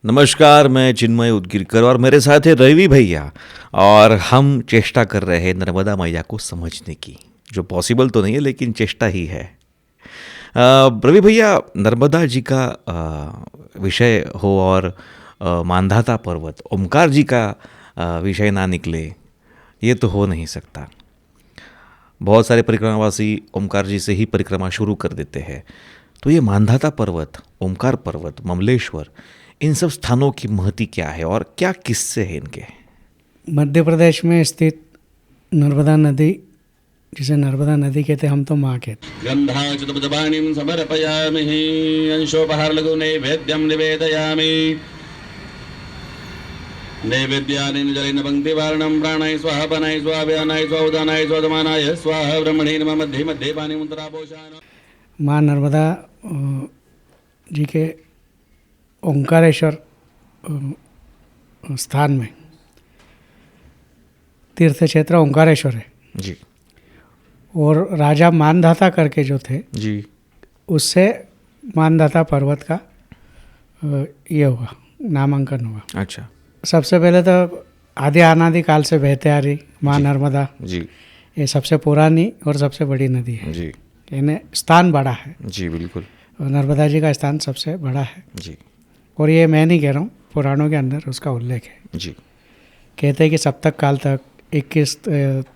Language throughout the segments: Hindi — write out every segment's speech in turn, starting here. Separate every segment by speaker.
Speaker 1: नमस्कार, मैं चिन्मय उदगीरकर और मेरे साथ है रवि भैया। और हम चेष्टा कर रहे हैं नर्मदा मैया को समझने की, जो पॉसिबल तो नहीं है लेकिन चेष्टा ही है। रवि भैया, नर्मदा जी का विषय हो और मांधाता पर्वत ओमकार जी का विषय ना निकले, ये तो हो नहीं सकता। बहुत सारे परिक्रमावासी ओमकार जी से ही परिक्रमा शुरू कर देते हैं। तो ये मांधाता पर्वत, ओमकार पर्वत, ममलेश्वर, इन सब स्थानों की महती क्या है और क्या किस्से हैं इनके?
Speaker 2: मध्य प्रदेश में स्थित नर्मदा नदी, जिसे नर्मदा नदी कहते हैं, हम तो माँ कहते हैं।
Speaker 3: गंधाच्युतपदपाणिं समर्पयामि अंशोपहारलघु नैवेद्यं निवेदयामि नैवेद्यानेन जलेन पङ्क्तिवारणं प्राणाय स्वाहा पनाय स्वाहा व्यानाय स्वाहा उदानाय स्वाहा दमानाय स्वाहा ब्रह्मणे नमः मध्ये मध्ये पानि मुद्रापोषाण।
Speaker 2: माँ नर्मदा जी के ओंकारेश्वर स्थान में तीर्थ क्षेत्र ओंकारेश्वर है
Speaker 1: जी।
Speaker 2: और राजा मानधाता करके जो थे
Speaker 1: जी।
Speaker 2: उससे मानधाता पर्वत का ये हुआ, नामांकन हुआ।
Speaker 1: अच्छा।
Speaker 2: सबसे पहले तो आदि अनादि काल से बहते आ रही माँ नर्मदा
Speaker 1: जी।
Speaker 2: ये सबसे पुरानी और सबसे बड़ी नदी है
Speaker 1: जी।
Speaker 2: यानी स्थान बड़ा है।
Speaker 1: जी बिल्कुल।
Speaker 2: और नर्मदा जी का स्थान सबसे बड़ा है।
Speaker 1: जी।
Speaker 2: और ये मैं नहीं कह रहा हूँ, पुराणों के अंदर उसका उल्लेख है।
Speaker 1: जी।
Speaker 2: कहते हैं कि सप्तक काल तक 21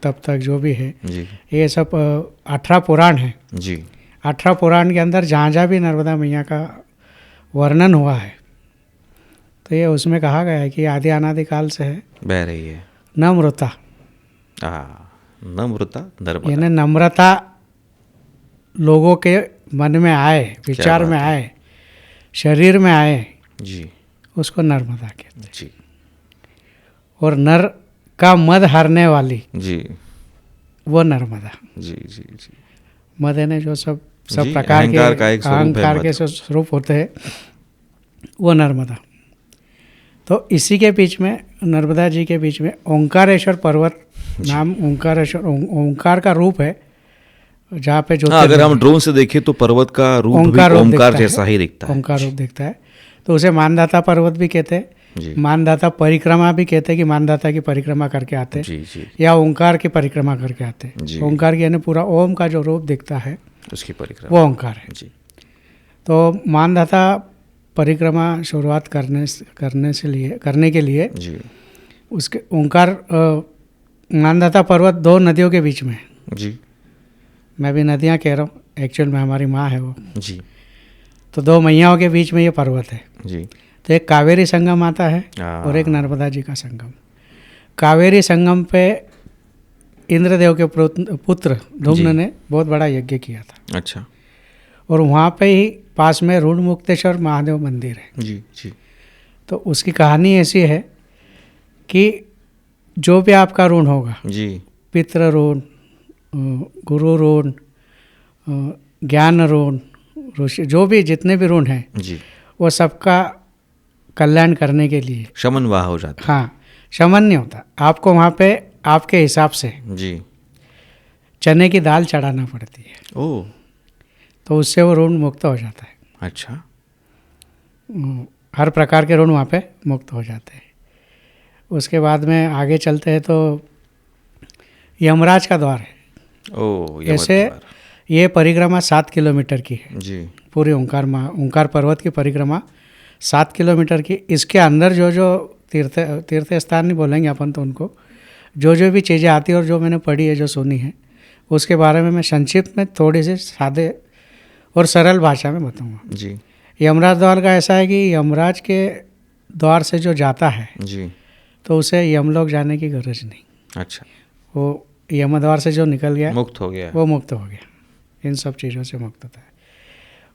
Speaker 2: तब तक जो भी है
Speaker 1: जी।
Speaker 2: ये सब 18 पुराण है।
Speaker 1: जी।
Speaker 2: 18 पुराण के अंदर जहाँ जहाँ भी नर्मदा मैया का वर्णन हुआ है तो ये उसमें कहा गया है कि आदि अनादि काल से है,
Speaker 1: बह रही है।
Speaker 2: नम्रता,
Speaker 1: नम्रता नर्मदा,
Speaker 2: यानी नम्रता लोगों के मन में आए, विचार में आए, शरीर में आए,
Speaker 1: जी,
Speaker 2: उसको नर्मदा कहते हैं।
Speaker 1: जी।
Speaker 2: और नर का मद हारने वाली
Speaker 1: जी।
Speaker 2: वो नर्मदा।
Speaker 1: जी। जी। जी।
Speaker 2: मद यानी जो सब
Speaker 1: जी,
Speaker 2: प्रकार के
Speaker 1: अहंकार का एक स्वरूप है
Speaker 2: अहंकार
Speaker 1: मद।
Speaker 2: के जो स्वरूप होते हैं वो नर्मदा। तो इसी के बीच में, नर्मदा जी के बीच में ओंकारेश्वर पर्वत नाम, ओंकारेश्वर ओंकार का रूप है जहाँ पे जो
Speaker 1: अगर हम ड्रोन से देखें तो पर्वत का रूप भी ओंकार जैसा ही दिखता है।
Speaker 2: ओंकार रूप दिखता है। तो उसे मानधाता पर्वत भी कहते हैं,
Speaker 1: जी।
Speaker 2: मानधाता परिक्रमा भी कहते हैं कि मानधाता की परिक्रमा करके आते हैं।
Speaker 1: जी। जी।
Speaker 2: या ओंकार की परिक्रमा करके आते
Speaker 1: जी।
Speaker 2: हैं। ओंकार की यानी पूरा ओम का जो रूप दिखता है
Speaker 1: उसकी परिक्रमा
Speaker 2: वो ओंकार है।
Speaker 1: जी।
Speaker 2: तो मानधाता परिक्रमा शुरुआत करने के लिए
Speaker 1: जी।
Speaker 2: उसके ओंकार मानधाता पर्वत 2 नदियों के बीच में है।
Speaker 1: जी।
Speaker 2: मैं भी नदियाँ कह रहा हूँ, एक्चुअल में हमारी माँ है वो।
Speaker 1: जी।
Speaker 2: तो 2 मैयाओं के बीच में ये पर्वत है।
Speaker 1: जी।
Speaker 2: तो एक कावेरी संगम आता है और एक नर्मदा जी का संगम। कावेरी संगम पे इंद्रदेव के पुत्र धूम्न ने बहुत बड़ा यज्ञ किया था।
Speaker 1: अच्छा।
Speaker 2: और वहाँ पे ही पास में ऋण मुक्तेश्वर महादेव मंदिर है।
Speaker 1: जी। जी।
Speaker 2: तो उसकी कहानी ऐसी है कि जो भी आपका ऋण होगा,
Speaker 1: जी।
Speaker 2: पितृ ऋण, गुरु ऋण, ज्ञान ऋण, ऋषि, जो भी जितने भी ऋण हैं
Speaker 1: जी,
Speaker 2: वो सबका कल्याण करने के लिए
Speaker 1: शमन वाह हो जाता
Speaker 2: हाँ, शमन नहीं होता, आपको वहाँ पे आपके हिसाब से
Speaker 1: है। जी।
Speaker 2: चने की दाल चढ़ाना पड़ती है।
Speaker 1: ओह,
Speaker 2: तो उससे वो ऋण मुक्त हो जाता है।
Speaker 1: अच्छा।
Speaker 2: हर प्रकार के ऋण वहाँ पे मुक्त हो जाते हैं। उसके बाद में आगे चलते हैं तो यमराज का द्वार है।
Speaker 1: ओह, ये
Speaker 2: ऐसे ये परिक्रमा 7 किलोमीटर की है।
Speaker 1: जी।
Speaker 2: पूरी ओंकार पर्वत की परिक्रमा 7 किलोमीटर की। इसके अंदर जो जो तीर्थ स्थान नहीं बोलेंगे अपन तो उनको, जो भी चीज़ें आती है और जो मैंने पढ़ी है, जो सुनी है, उसके बारे में मैं संक्षिप्त में थोड़ी सी सादे और सरल भाषा में बताऊंगा।
Speaker 1: जी।
Speaker 2: यमराज द्वार का ऐसा है कि यमराज के द्वार से जो जाता है
Speaker 1: जी।
Speaker 2: तो उसे यमलोक जाने की गरज नहीं।
Speaker 1: अच्छा,
Speaker 2: वो यम द्वार से जो निकल गया
Speaker 1: मुक्त हो गया।
Speaker 2: वो मुक्त हो गया, इन सब चीज़ों से मुक्त होता है।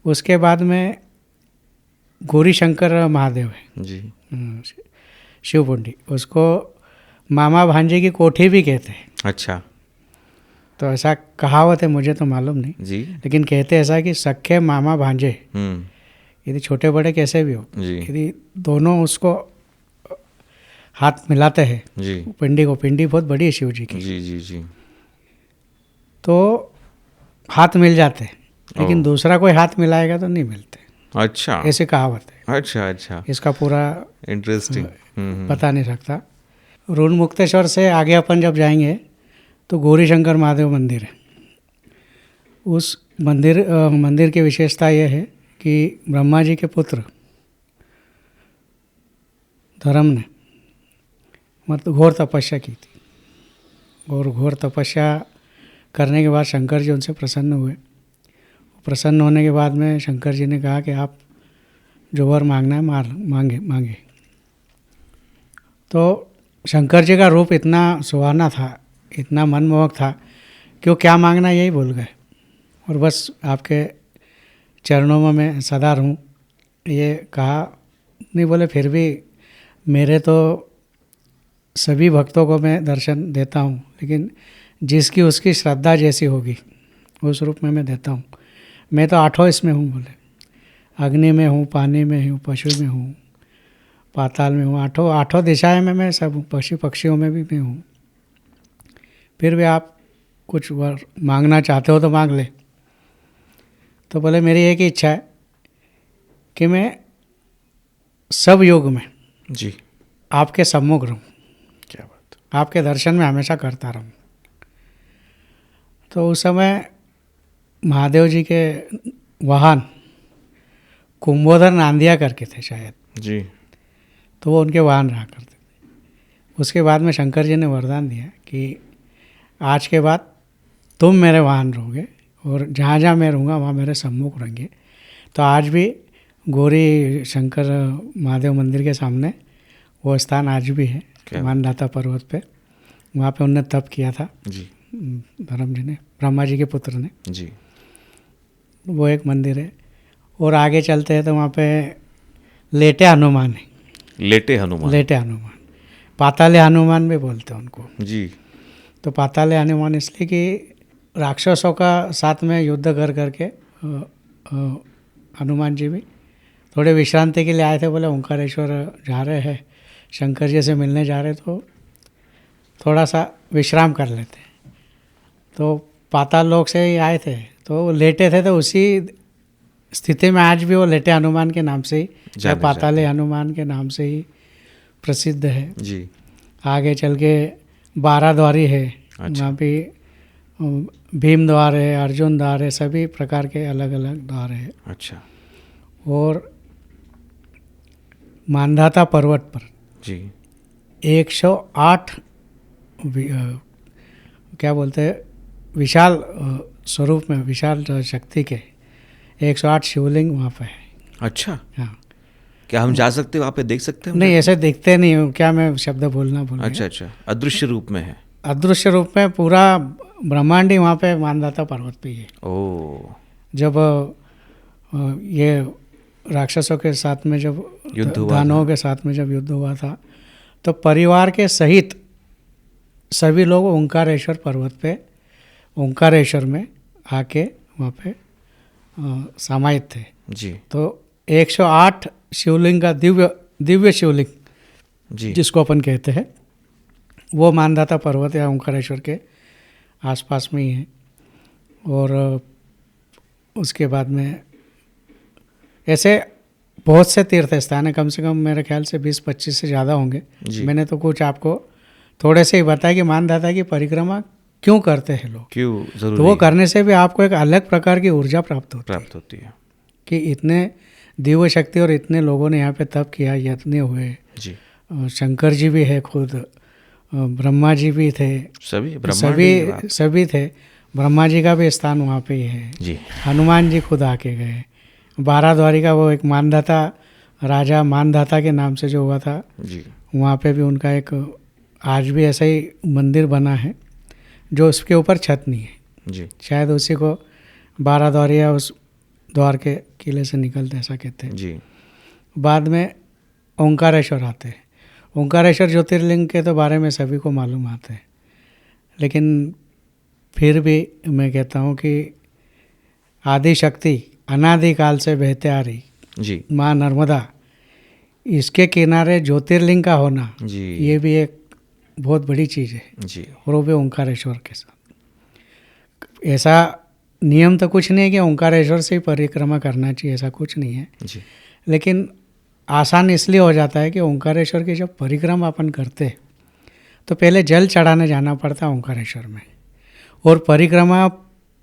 Speaker 2: उसके बाद में गौरी शंकर महादेव है
Speaker 1: जी।
Speaker 2: शिवपुंडी, उसको मामा भांजे की कोठी भी कहते हैं।
Speaker 1: अच्छा।
Speaker 2: तो ऐसा कहावत है, मुझे तो मालूम नहीं,
Speaker 1: जी।
Speaker 2: लेकिन कहते ऐसा कि सख्खे मामा भांजे,
Speaker 1: हम्म।
Speaker 2: यदि छोटे बड़े कैसे भी हो,
Speaker 1: जी।
Speaker 2: यदि दोनों उसको हाथ मिलाते हैं
Speaker 1: जी।
Speaker 2: पिंडी को, पिंडी बहुत बड़ी है शिव जी की,
Speaker 1: जी। जी। जी।
Speaker 2: तो हाथ मिल जाते हैं, लेकिन
Speaker 1: ओह।
Speaker 2: दूसरा कोई हाथ मिलाएगा तो नहीं मिलते।
Speaker 1: अच्छा।
Speaker 2: ऐसे कहावत है।
Speaker 1: अच्छा अच्छा,
Speaker 2: इसका पूरा
Speaker 1: इंटरेस्टिंग।
Speaker 2: पता नहीं सकता। ऋण मुक्तेश्वर से आगे अपन जब जाएंगे तो गौरी शंकर महादेव मंदिर है। उस मंदिर की विशेषता यह है कि ब्रह्मा जी के पुत्र धर्म ने मतलब घोर तपस्या की थी, और घोर तपस्या करने के बाद शंकर जी उनसे प्रसन्न हुए। प्रसन्न होने के बाद में शंकर जी ने कहा कि आप जो वर मांगना है मांगे। तो शंकर जी का रूप इतना सुहाना था, इतना मनमोहक था कि वो क्या मांगना यही भूल गए, और बस आपके चरणों में मैं सदा रहूं ये कहा। नहीं बोले फिर भी मेरे तो सभी भक्तों को मैं दर्शन देता हूँ, लेकिन जिसकी उसकी श्रद्धा जैसी होगी उस रूप में मैं देता हूँ। मैं तो आठों इसमें हूँ, बोले अग्नि में हूँ, पानी में हूँ, पशु में हूँ, पाताल में हूँ, आठों दिशाएं में मैं सब हूँ, पशु पक्षियों में भी मैं हूँ। फिर भी आप कुछ वर मांगना चाहते हो तो मांग ले। तो बोले मेरी एक ही इच्छा है कि मैं सब युग में
Speaker 1: जी,
Speaker 2: आपके सम्मुख रहूँ,
Speaker 1: क्या बात।
Speaker 2: आपके दर्शन में हमेशा करता रहूँ। तो उस समय महादेव जी के वाहन कुंभोदर नांदिया करके थे शायद,
Speaker 1: जी,
Speaker 2: तो वो उनके वाहन रहा करते थे। उसके बाद में शंकर जी ने वरदान दिया कि आज के बाद तुम मेरे वाहन रहोगे और जहाँ जहाँ मैं रहूँगा वहाँ मेरे सम्मुख रहेंगे। तो आज भी गौरी शंकर महादेव मंदिर के सामने वो स्थान आज भी है, मानदाता पर्वत पे। वहाँ पे उनने तप किया था
Speaker 1: जी,
Speaker 2: धर्म जी ने, ब्रह्मा जी के पुत्र ने।
Speaker 1: जी,
Speaker 2: वो एक मंदिर है। और आगे चलते हैं तो वहाँ पे लेटे हनुमान है।
Speaker 1: लेटे हनुमान,
Speaker 2: पाताले हनुमान भी बोलते हैं उनको।
Speaker 1: जी,
Speaker 2: तो पाताले हनुमान इसलिए कि राक्षसों का साथ में युद्ध कर करके हनुमान जी भी थोड़े विश्रांति के लिए आए थे। बोले ओंकारेश्वर जा रहे हैं, शंकर जी से मिलने जा रहे, तो थोड़ा सा विश्राम कर लेते। तो पाताल लोक से ही आए थे, तो लेटे थे। तो उसी स्थिति में आज भी वो लेटे हनुमान के नाम से ही या पाताले हनुमान के नाम से ही प्रसिद्ध है
Speaker 1: जी।
Speaker 2: आगे चल के 12 द्वारी है।
Speaker 1: अच्छा।
Speaker 2: वहाँ पे भीम द्वार है, अर्जुन द्वार है, सभी प्रकार के अलग अलग द्वार है।
Speaker 1: अच्छा।
Speaker 2: और मानधाता पर्वत पर
Speaker 1: जी
Speaker 2: 108 क्या बोलते हैं विशाल स्वरूप में, विशाल शक्ति के 108 शिवलिंग वहाँ पे है।
Speaker 1: अच्छा,
Speaker 2: हाँ।
Speaker 1: क्या हम जा सकते हैं वहाँ पे, देख सकते हैं?
Speaker 2: नहीं, ऐसे दिखते नहीं हूँ, क्या मैं शब्द बोलना भूल गया।
Speaker 1: अच्छा अच्छा, अदृश्य रूप में है।
Speaker 2: अदृश्य रूप में पूरा ब्रह्मांड ही वहाँ पे मानधाता पर्वत पे ही है।
Speaker 1: ओ,
Speaker 2: जब ये राक्षसों के साथ में जब
Speaker 1: युद्ध हुआ,
Speaker 2: दानवों के साथ में जब युद्ध हुआ था, तो परिवार के सहित सभी लोग ओंकारेश्वर पर्वत पे, ओंकारेश्वर में आके वहाँ पे समाहित थे।
Speaker 1: जी
Speaker 2: तो 108 शिवलिंग का दिव्य शिवलिंग
Speaker 1: जी,
Speaker 2: जिसको अपन कहते हैं, वो मानधाता पर्वत या ओंकारेश्वर के आसपास में ही है। और उसके बाद में ऐसे बहुत से तीर्थ स्थान है, कम से कम मेरे ख्याल से 20-25 से ज़्यादा होंगे। मैंने तो कुछ आपको थोड़े से ही बताया कि मानधाता की परिक्रमा क्यों करते हैं लोग,
Speaker 1: क्यों जरूरी,
Speaker 2: तो वो करने से भी आपको एक अलग प्रकार की ऊर्जा प्राप्त होती है कि इतने दिव्य शक्ति और इतने लोगों ने यहाँ पे तप किया, यत्न हुए जी। शंकर जी भी है, खुद ब्रह्मा जी भी थे, सभी थे। ब्रह्मा जी का भी स्थान वहाँ पे ही है जी। हनुमान जी खुद आके गए। 12 द्वारी का वो एक मानधाता राजा मानधाता के नाम से जो हुआ था जी, वहाँ पे भी उनका एक आज भी ऐसा ही मंदिर बना है जो उसके ऊपर छत नहीं है जी। शायद उसी को 12 द्वारी या उस द्वार के किले से निकलते ऐसा कहते हैं जी। बाद में ओंकारेश्वर आते हैं। ओंकारेश्वर ज्योतिर्लिंग के तो बारे में सभी को मालूम आते हैं, लेकिन फिर भी मैं कहता हूँ कि आदि शक्ति अनादिकाल से बहते आ रही जी माँ नर्मदा, इसके किनारे ज्योतिर्लिंग का होना जी, ये भी एक बहुत बड़ी चीज़ है जी। और वो भी ओंकारेश्वर के साथ। ऐसा नियम तो कुछ नहीं है कि ओंकारेश्वर से ही परिक्रमा करना चाहिए, ऐसा कुछ नहीं है जी। लेकिन आसान इसलिए हो जाता है कि ओंकारेश्वर की जब परिक्रमा अपन करते हैं तो पहले जल चढ़ाने जाना पड़ता है ओंकारेश्वर में, और परिक्रमा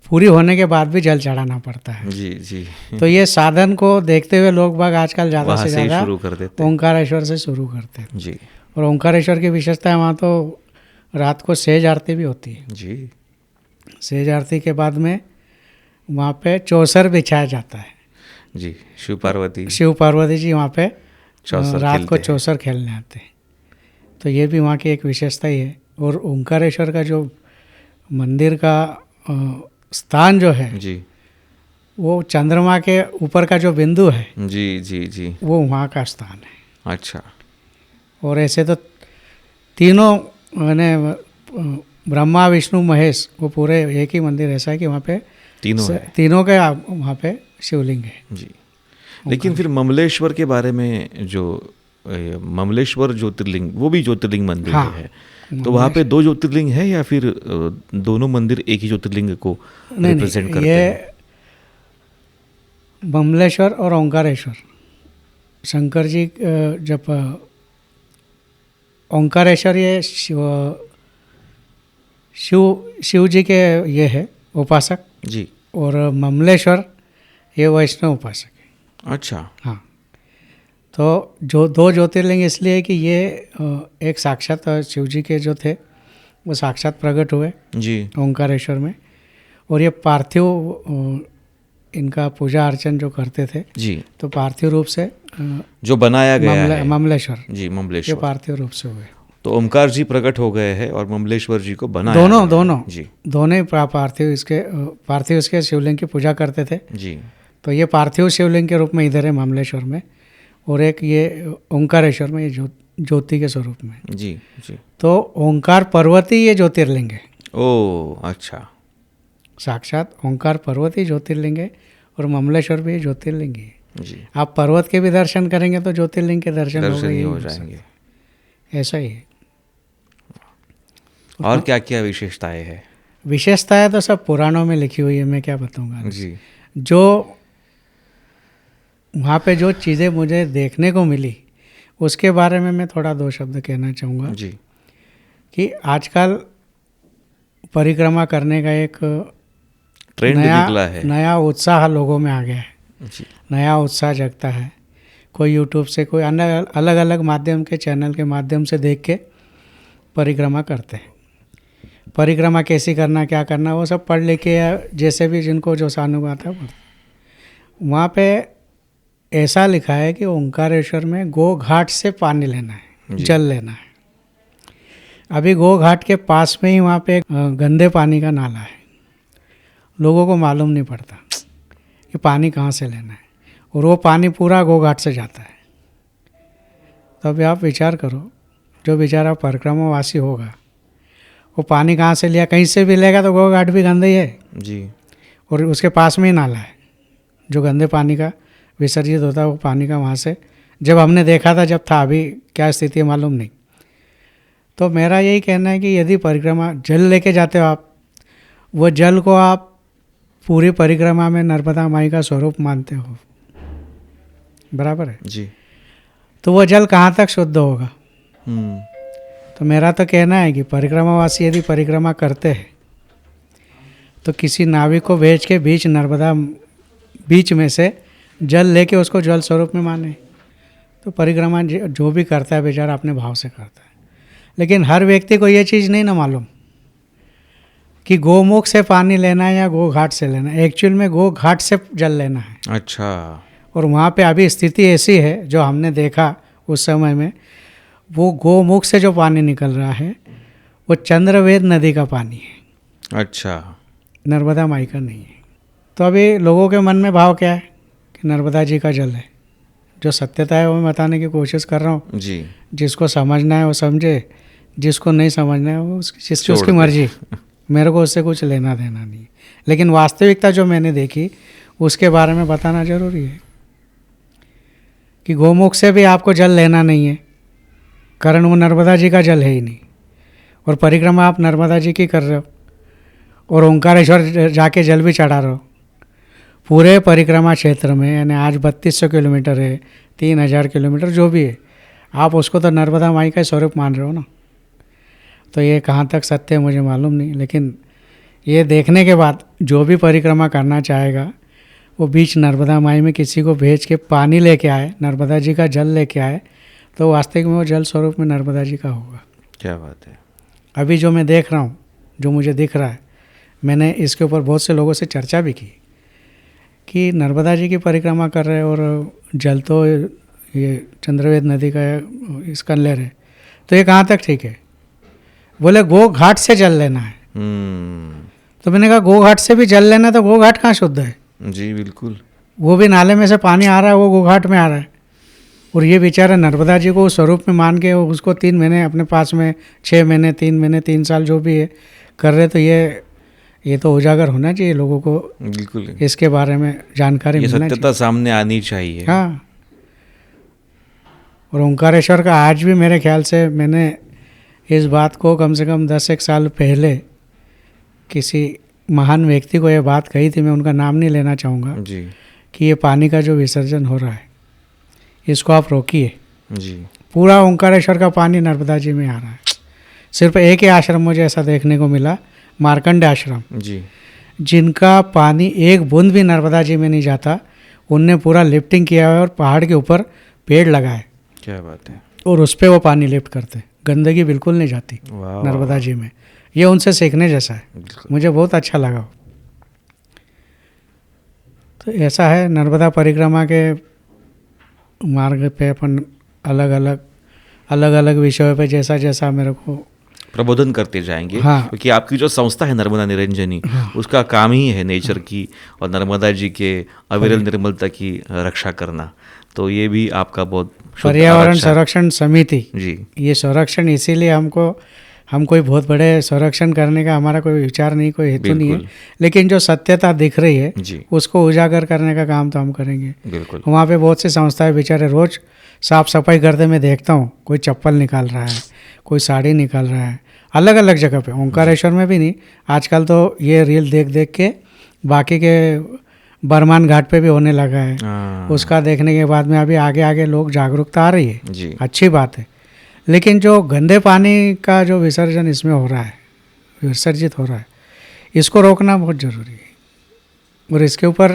Speaker 2: पूरी होने के बाद भी जल चढ़ाना पड़ता है।
Speaker 1: जी जी।
Speaker 2: तो ये साधन को देखते हुए लोग बाग आजकल ज़्यादा
Speaker 1: वहाँ
Speaker 2: से
Speaker 1: से ही
Speaker 2: ज़्यादा
Speaker 1: शुरू कर देते हैं।
Speaker 2: ओंकारेश्वर से शुरू करते हैं।
Speaker 1: जी
Speaker 2: और ओंकारेश्वर की विशेषता है वहाँ तो रात को सेज आरती भी होती है।
Speaker 1: जी।
Speaker 2: सेज आरती के बाद में वहाँ पे चौसर बिछाया जाता है।
Speaker 1: जी, शिव पार्वती
Speaker 2: शिव पार्वती जी वहाँ पे
Speaker 1: चौसर
Speaker 2: रात को
Speaker 1: खेलते हैं।
Speaker 2: चौसर खेलने आते हैं। तो ये भी वहाँ की एक विशेषता ही है। और ओंकारेश्वर का जो मंदिर का स्थान जो है
Speaker 1: जी
Speaker 2: वो चंद्रमा के ऊपर का जो बिंदु है
Speaker 1: जी जी जी।
Speaker 2: वो वहाँ का स्थान है।
Speaker 1: अच्छा।
Speaker 2: और ऐसे तो तीनों मैंने ब्रह्मा विष्णु महेश वो पूरे एक ही मंदिर ऐसा है कि वहाँ पे
Speaker 1: तीनों है।
Speaker 2: तीनों के वहाँ पे शिवलिंग है।
Speaker 1: जी। लेकिन फिर ममलेश्वर के बारे में जो ममलेश्वर ज्योतिर्लिंग, वो भी ज्योतिर्लिंग मंदिर
Speaker 2: हाँ,
Speaker 1: है, तो वहाँ पे 2 ज्योतिर्लिंग है या फिर दोनों मंदिर एक ही ज्योतिर्लिंग को रिप्रेजेंट करते हैं?
Speaker 2: ये ममलेश्वर और ओंकारेश्वर शंकर जी जब ओंकारेश्वर ये शिव जी के ये है उपासक,
Speaker 1: जी।
Speaker 2: और ममलेश्वर ये वैष्णव उपासक है।
Speaker 1: अच्छा।
Speaker 2: हाँ, तो जो 2 ज्योतिर्लिंग इसलिए कि ये एक साक्षात शिव जी के जो थे वो साक्षात प्रकट हुए
Speaker 1: जी
Speaker 2: ओंकारेश्वर में, और ये पार्थिव इनका पूजा अर्चन जो करते थे
Speaker 1: जी,
Speaker 2: तो पार्थिव रूप से
Speaker 1: जो बनाया गया है
Speaker 2: ममलेश्वर
Speaker 1: जी,
Speaker 2: ये
Speaker 1: ममलेश्वर,
Speaker 2: पार्थिव रूप से हुए।
Speaker 1: तो ओमकार जी प्रकट हो गए हैं और ममलेश्वर जी को बनाया गया है।
Speaker 2: दोनों
Speaker 1: जी
Speaker 2: दोनों ही पार्थिव इसके शिवलिंग की पूजा करते थे।
Speaker 1: जी
Speaker 2: तो ये पार्थिव शिवलिंग के रूप में इधर है ममलेश्वर में, और एक ये ओंकारेश्वर में ये ज्योति के स्वरूप में।
Speaker 1: जी जी।
Speaker 2: तो ओंकार पर्वत ही ये ज्योतिर्लिंग है,
Speaker 1: ओ अच्छा।
Speaker 2: साक्षात ओंकार पर्वत ही ज्योतिर्लिंग है, और ममलेश्वर भी ज्योतिर्लिंग है।
Speaker 1: जी,
Speaker 2: आप पर्वत के भी दर्शन करेंगे तो ज्योतिर्लिंग के दर्शन
Speaker 1: ही हो
Speaker 2: हो
Speaker 1: जाएंगे।
Speaker 2: ऐसा ही है।
Speaker 1: और क्या क्या विशेषताएं हैं?
Speaker 2: विशेषताएं तो सब पुराणों में लिखी हुई है, मैं क्या बताऊंगा।
Speaker 1: जी
Speaker 2: जो वहाँ पे जो चीज़ें मुझे देखने को मिली उसके बारे में मैं थोड़ा 2 शब्द कहना चाहूँगा।
Speaker 1: जी
Speaker 2: कि आजकल परिक्रमा करने का एक
Speaker 1: ट्रेंड निकला है।
Speaker 2: नया उत्साह लोगों में आ गया है,
Speaker 1: जी
Speaker 2: नया उत्साह जगता है। कोई यूट्यूब से, कोई अलग अलग माध्यम के चैनल के माध्यम से देख के परिक्रमा करते हैं। परिक्रमा कैसी करना, क्या करना, वो सब पढ़ लिख के या जैसे भी जिनको जो सानुगा था वहाँ पे ऐसा लिखा है कि ओंकारेश्वर में गो घाट से पानी लेना है, जल लेना है। अभी गो घाट के पास में ही वहाँ पे एक गंदे पानी का नाला है। लोगों को मालूम नहीं पड़ता कि पानी कहाँ से लेना है, और वो पानी पूरा गो घाट से जाता है। तो अभी आप विचार करो, जो बेचारा परिक्रमावासी होगा वो पानी कहाँ से लिया, कहीं से भी लेगा तो गो घाट भी गंदा ही है,
Speaker 1: जी।
Speaker 2: और उसके पास में ही नाला है जो गंदे पानी का विसर्जित होता है वो पानी का। वहाँ से जब हमने देखा था, जब था, अभी क्या स्थिति है मालूम नहीं। तो मेरा यही कहना है कि यदि परिक्रमा जल लेके जाते हो आप, वो जल को आप पूरी परिक्रमा में नर्मदा माई का स्वरूप मानते हो, बराबर है
Speaker 1: जी।
Speaker 2: तो वो जल कहाँ तक शुद्ध होगा?
Speaker 1: हम्म।
Speaker 2: तो मेरा तो कहना है कि परिक्रमावासी यदि परिक्रमा करते हैं तो किसी नाविक को भेज के बीच में से जल लेके उसको जल स्वरूप में माने। तो परिक्रमा जो भी करता है बेचारा अपने भाव से करता है। लेकिन हर व्यक्ति को ये चीज़ नहीं ना मालूम कि गोमुख से पानी लेना है या गो घाट से लेना है। एक्चुअल में गो घाट से जल लेना है।
Speaker 1: अच्छा।
Speaker 2: और वहाँ पे अभी स्थिति ऐसी है जो हमने देखा उस समय में, वो गोमुख से जो पानी निकल रहा है वो चंद्रवेद नदी का पानी है।
Speaker 1: अच्छा।
Speaker 2: नर्मदा माई का नहीं है। तो अभी लोगों के मन में भाव क्या है कि नर्मदा जी का जल है। जो सत्यता है वो मैं बताने की कोशिश कर रहा हूँ।
Speaker 1: जी।
Speaker 2: जिसको समझना है वो समझे, जिसको नहीं समझना है वो जिसकी उसकी
Speaker 1: छोड़ दे।
Speaker 2: मर्जी। मेरे को उससे कुछ लेना देना नहीं है। लेकिन वास्तविकता जो मैंने देखी उसके बारे में बताना जरूरी है कि गोमुख से भी आपको जल लेना नहीं है, कारण वो नर्मदा जी का जल है ही नहीं। और परिक्रमा आप नर्मदा जी की कर रहे हो और ओंकारेश्वर जाके जल भी चढ़ा रहे हो। पूरे परिक्रमा क्षेत्र में, यानी आज 3200 किलोमीटर है, 3,000 किलोमीटर जो भी है, आप उसको तो नर्मदा माई का स्वरूप मान रहे हो ना। तो ये कहाँ तक सत्य है मुझे मालूम नहीं, लेकिन ये देखने के बाद जो भी परिक्रमा करना चाहेगा वो बीच नर्मदा माई में किसी को भेज के पानी लेके आए, नर्मदा जी का जल लेके आए, तो वास्तविक में वो जल स्वरूप में नर्मदा जी का होगा।
Speaker 1: क्या बात है।
Speaker 2: अभी जो मैं देख रहा हूँ, जो मुझे दिख रहा है, मैंने इसके ऊपर बहुत से लोगों से चर्चा भी की कि नर्मदा जी की परिक्रमा कर रहे हैं और जल तो ये चंद्रवेद नदी का इसका ले रहे, तो ये कहाँ तक ठीक है। बोले गो घाट से जल लेना है। तो मैंने कहा गो घाट से भी जल लेना, तो गो घाट कहाँ शुद्ध है?
Speaker 1: जी बिल्कुल।
Speaker 2: वो भी नाले में से पानी आ रहा है, वो गो घाट में आ रहा है। और ये बेचारा नर्मदा जी को स्वरूप में मान के उसको 3 महीने अपने पास में, 6 महीने, 3 महीने, 3 साल जो भी है कर रहे, तो ये तो उजागर होना चाहिए लोगों को,
Speaker 1: बिल्कुल
Speaker 2: इसके बारे में जानकारी
Speaker 1: ये
Speaker 2: मिलना
Speaker 1: सत्यता
Speaker 2: चाहिए।
Speaker 1: सामने आनी चाहिए।
Speaker 2: हाँ। और ओंकारेश्वर का आज भी मेरे ख्याल से मैंने इस बात को कम से कम 10-1 साल पहले किसी महान व्यक्ति को ये बात कही थी, मैं उनका नाम नहीं लेना चाहूँगा,
Speaker 1: जी
Speaker 2: कि ये पानी का जो विसर्जन हो रहा है इसको आप रोकिए।
Speaker 1: जी।
Speaker 2: पूरा ओंकारेश्वर का पानी नर्मदा जी में आ रहा है। सिर्फ एक ही आश्रम मुझे ऐसा देखने को मिला, मार्कंड आश्रम,
Speaker 1: जी
Speaker 2: जिनका पानी एक बूंद भी नर्मदा जी में नहीं जाता। उनने पूरा लिफ्टिंग किया है और पहाड़ के ऊपर पेड़ लगाए
Speaker 1: क्या बात है।
Speaker 2: और उस पर वो पानी लिफ्ट करते, गंदगी बिल्कुल नहीं जाती
Speaker 1: वाह
Speaker 2: नर्मदा जी में। ये उनसे सीखने जैसा है,
Speaker 1: बिल्कुल।
Speaker 2: मुझे बहुत अच्छा लगा। तो ऐसा है, नर्मदा परिक्रमा के मार्ग पे अपन अलग अलग विषयों पे जैसा जैसा मेरे को
Speaker 1: प्रबोधन करते जाएंगे।
Speaker 2: हाँ।
Speaker 1: क्योंकि आपकी जो संस्था है नर्मदा निरंजनी,
Speaker 2: हाँ।
Speaker 1: उसका काम ही है नेचर की और नर्मदा जी के अविरल निर्मलता की रक्षा करना। तो ये भी आपका बहुत शुद्ध
Speaker 2: पर्यावरण
Speaker 1: आरक्षा।
Speaker 2: संरक्षण समिति,
Speaker 1: जी
Speaker 2: ये संरक्षण इसीलिए हम कोई बहुत बड़े संरक्षण करने का हमारा कोई विचार नहीं, कोई हेतु नहीं है,
Speaker 1: बिल्कुल।
Speaker 2: लेकिन जो सत्यता दिख रही है
Speaker 1: जी
Speaker 2: उसको उजागर करने का काम तो हम करेंगे।
Speaker 1: बिल्कुल।
Speaker 2: वहाँ पे बहुत सी संस्थाएं बेचारे रोज साफ सफाई करते मैं देखता हूँ, कोई चप्पल निकाल रहा है, कोई साड़ी निकाल रहा है, अलग अलग जगह पे। ओंकारेश्वर में भी नहीं, आजकल तो ये रील देख देख के बाकी के बरमान घाट पे भी होने लगा है।
Speaker 1: हाँ,
Speaker 2: उसका देखने के बाद में अभी आगे आगे लोग जागरूकता आ रही है,
Speaker 1: जी
Speaker 2: अच्छी बात है। लेकिन जो गंदे पानी का जो विसर्जन इसमें हो रहा है, विसर्जित हो रहा है, इसको रोकना बहुत ज़रूरी है और इसके ऊपर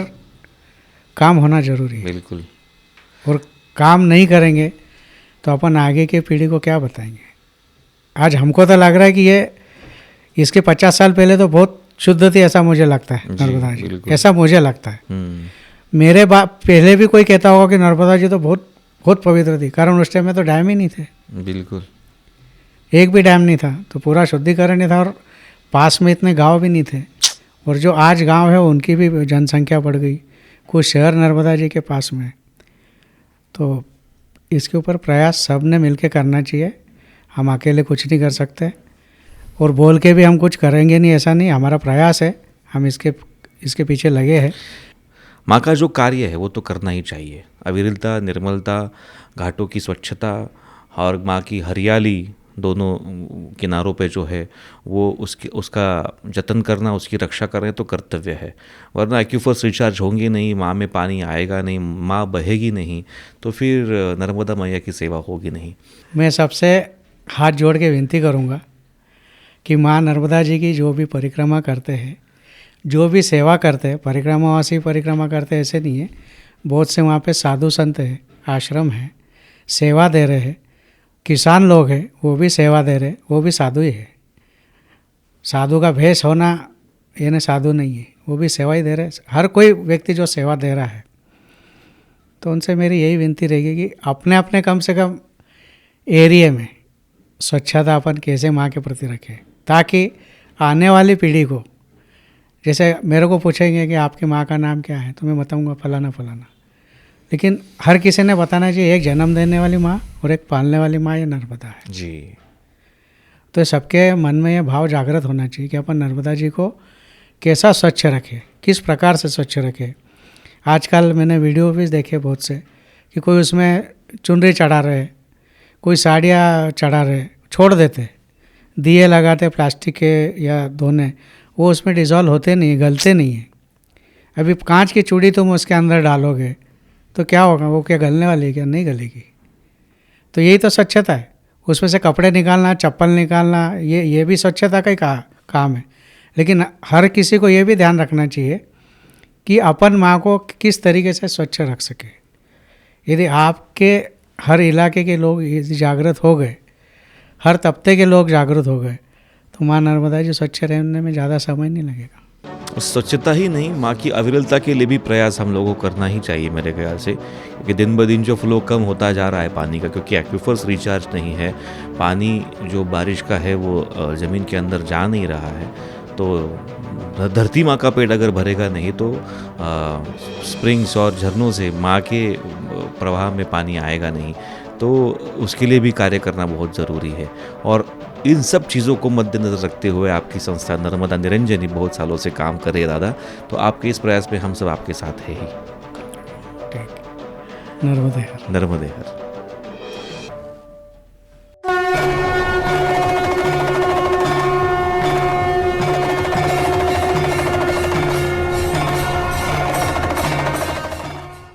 Speaker 2: काम होना ज़रूरी है।
Speaker 1: बिल्कुल।
Speaker 2: और काम नहीं करेंगे तो अपन आगे की पीढ़ी को क्या बताएंगे। आज हमको तो लग रहा है कि ये इसके 50 साल पहले तो बहुत शुद्ध थी, ऐसा मुझे लगता है
Speaker 1: जी,
Speaker 2: नर्मदा जी,
Speaker 1: बिल्कुल।
Speaker 2: ऐसा मुझे लगता है।
Speaker 1: हम्म,
Speaker 2: पहले भी कोई कहता होगा कि नर्मदा जी तो बहुत बहुत पवित्र थी, कारण उस टाइम में तो डैम ही नहीं थे,
Speaker 1: बिल्कुल।
Speaker 2: एक भी डैम नहीं था, तो पूरा शुद्धिकरण नहीं था और पास में इतने गांव भी नहीं थे। और जो आज गांव है उनकी भी जनसंख्या बढ़ गई, कुछ शहर नर्मदा जी के पास में। तो इसके ऊपर प्रयास सब ने मिलकर करना चाहिए, हम अकेले कुछ नहीं कर सकते और बोल के भी हम कुछ करेंगे नहीं, ऐसा नहीं। हमारा प्रयास है, हम इसके पीछे लगे हैं।
Speaker 1: माँ का जो कार्य है वो तो करना ही चाहिए। अविरलता, निर्मलता, घाटों की स्वच्छता और माँ की हरियाली दोनों किनारों पे जो है वो उसका जतन करना, उसकी रक्षा करें तो कर्तव्य है। वरना एक्यूफर्स रिचार्ज होंगे नहीं, माँ में पानी आएगा नहीं, माँ बहेगी नहीं, तो फिर नर्मदा मैया की सेवा होगी नहीं।
Speaker 2: मैं सबसे हाथ जोड़ के विनती करूँगा कि माँ नर्मदा जी की जो भी परिक्रमा करते हैं, जो भी सेवा करते हैं, परिक्रमावासी परिक्रमा करते हैं ऐसे नहीं है, बहुत से वहाँ पे साधु संत हैं, आश्रम है, सेवा दे रहे हैं, किसान लोग हैं वो भी सेवा दे रहे, वो भी साधु ही है। साधु का भेष होना ये न साधु नहीं है, वो भी सेवा ही दे रहे। हर कोई व्यक्ति जो सेवा दे रहा है, तो उनसे मेरी यही विनती रहेगी कि अपने अपने कम से कम एरिया में स्वच्छता अपन कैसे माँ के प्रति रखें, ताकि आने वाली पीढ़ी को, जैसे मेरे को पूछेंगे कि आपकी माँ का नाम क्या है, तो मैं बताऊंगा फलाना फलाना, लेकिन हर किसी ने बताना चाहिए एक जन्म देने वाली माँ और एक पालने वाली माँ, ये नर्मदा है
Speaker 1: जी।
Speaker 2: तो सबके मन में ये भाव जागृत होना चाहिए कि अपन नर्मदा जी को कैसा स्वच्छ रखें, किस प्रकार से स्वच्छ रखें। आजकल मैंने वीडियो भी देखे बहुत से कि कोई उसमें चुनरी चढ़ा रहे, कोई साड़ियाँ चढ़ा रहे, छोड़ देते, दिए लगाते प्लास्टिक के या धोने, वो उसमें डिज़ोल्व होते नहीं, गलते नहीं हैं। अभी कांच की चूड़ी तुम उसके अंदर डालोगे तो क्या होगा, वो क्या गलने वाली है, क्या नहीं गलेगी। तो यही तो स्वच्छता है। उसमें से कपड़े निकालना, चप्पल निकालना, ये भी स्वच्छता का ही काम है। लेकिन हर किसी को ये भी ध्यान रखना चाहिए कि अपन माँ को किस तरीके से स्वच्छ रख सके। यदि आपके हर इलाके के लोग जागृत हो गए, हर तबके के लोग जागृत हो गए, तो माँ नर्मदा जी स्वच्छ रहने में ज़्यादा समय नहीं लगेगा।
Speaker 1: स्वच्छता ही नहीं, माँ की अविरलता के लिए भी प्रयास हम लोगों को करना ही चाहिए मेरे ख्याल से, क्योंकि दिन ब दिन जो फ्लो कम होता जा रहा है पानी का, क्योंकि एक्विफर्स रिचार्ज नहीं है, पानी जो बारिश का है वो ज़मीन के अंदर जा नहीं रहा है। तो धरती माँ का पेट अगर भरेगा नहीं तो स्प्रिंग्स और झरनों से माँ के प्रवाह में पानी आएगा नहीं। तो उसके लिए भी कार्य करना बहुत ज़रूरी है। और इन सब चीज़ों को मद्देनज़र रखते हुए आपकी संस्था नर्मदा निरंजनी बहुत सालों से काम कर रही है दादा। तो आपके इस प्रयास में हम सब आपके साथ हैं ही।
Speaker 2: नर्मदे हर।
Speaker 1: नर्मदे हर।